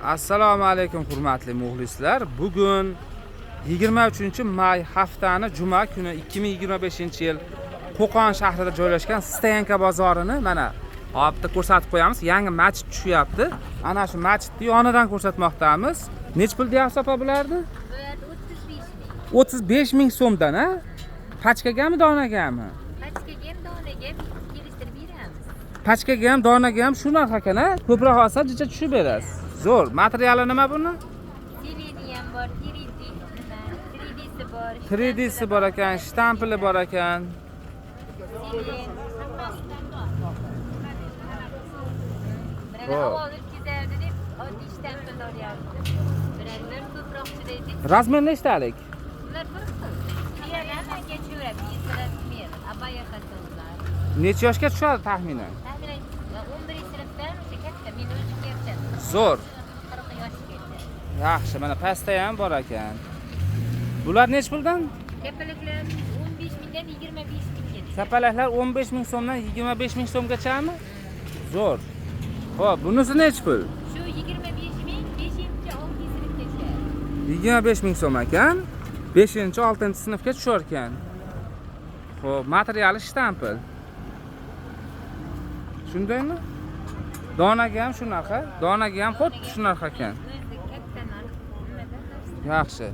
Assalomu alaykum hurmatli muxlislar. Bugun 23-may haftani juma kuni 2025-yil Qo'qon shahrida joylashgan Stoyanka bozorini mana hopda ko'rsatib qo'yamiz. Yangi masjid tushyapti. Ana shu masjidni yonidan ko'rsatmoqdamiz. Nech pul deyapsiz opa bularni? 35 ming so'mdan, ha? Pachkagami, donagami? Pachkaga ham, donaga ham kelishtirib beramiz. Pachkaga ham, donaga ham shu narx ekan, ha? Ko'proq olsa jicha tushib berasiz. Zo'r. Materiali nima buni? Selenium bor, 3D'si bor. 3D'si bor ekan, shtampli bor ekan. Havo o'tkazadi deb oddiy shtampli olyapti. Birazdan ko'proq chidaydi. Razmer nechtalik? Ular bir xil. Qiyalarga cho'rab, razmer, abaya qatorlar. Necha yoshga tushadi taxminan? Taxminan 11 sinfdan o'sha katta, men o'zim keldim. Zo'r. 40 yoshgacha. Yaxshi, mana pastda ham bor ekan. Bular nech puldan? Kapalaklar 15 mingdan 25 minggacha. Kapalaklar 15 ming so'mdan 25 ming so'mgachami? Zo'r. Xo'p, bunisi nech pul? Shu 25 ming 5-6 sinfgacha. 25 ming so'm ekan. 5-6 sinfga tushar ekan. Xo'p, materiali shtampl. Shundaymi? Donaga ham shu narx, donaga ham xuddi shu narx ekan. O'zi katta narx. Yaxshi.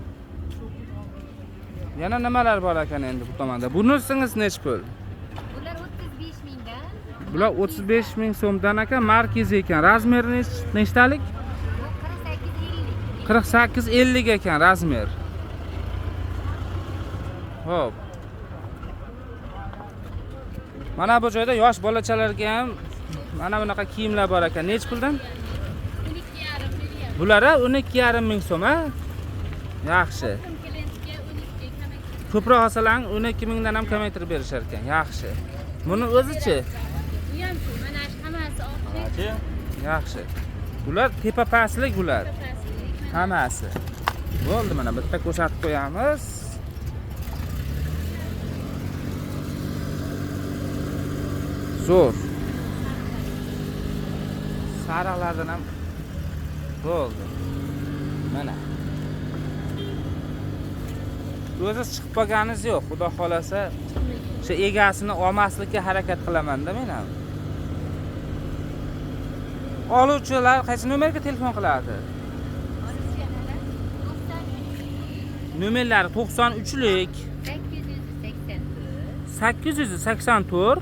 Yana nimalar bor ekan endi bu tomonda? Bunisiz nech pul? Bular 35 mingdan. Bular 35 ming so'mdan ekan, markiz ekan. Razmeri nechtalik? Bu 48-50. 48-50 ekan razmer. Xo'p. Mana bu joyda yosh bolachalarga ham mana bunaqa kiyimlar bor ekan. Nech puldan? 12,5 million. Bular 12,5 ming so'm, ha? Yaxshi. Ko'proq olsalang 12 mingdan ham kamaytirib berishar ekan. Yaxshi. Buni o'zichi? Bu ham shu, mana shu hammasi oxirgi. Yaxshi. Bular tepa pastlik bular. Hammasi. Bo'ldi, mana bitta ko'rsatib qo'yamiz. Zo'r. Sariqlardan ham bo'ldi. Mana. O'zi chiqib qolganingiz yo'q. Xudo xolasa, o'sha egasini olmaslikka harakat qilaman-da men ham. Oluvchilar qaysi nomerga telefon qiladi? Nomerlari 93lik 884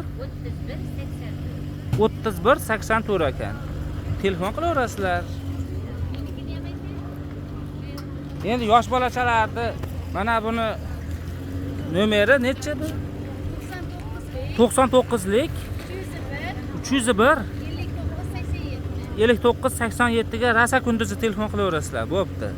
31 84 ekan. Telefon qilaverasizlar. Endi yosh bolachalarni mana buni nomeri necha bu? 99lik 301 59 87 ga Rasa kunduzi telefon qilaverasizlar. Bo'pti.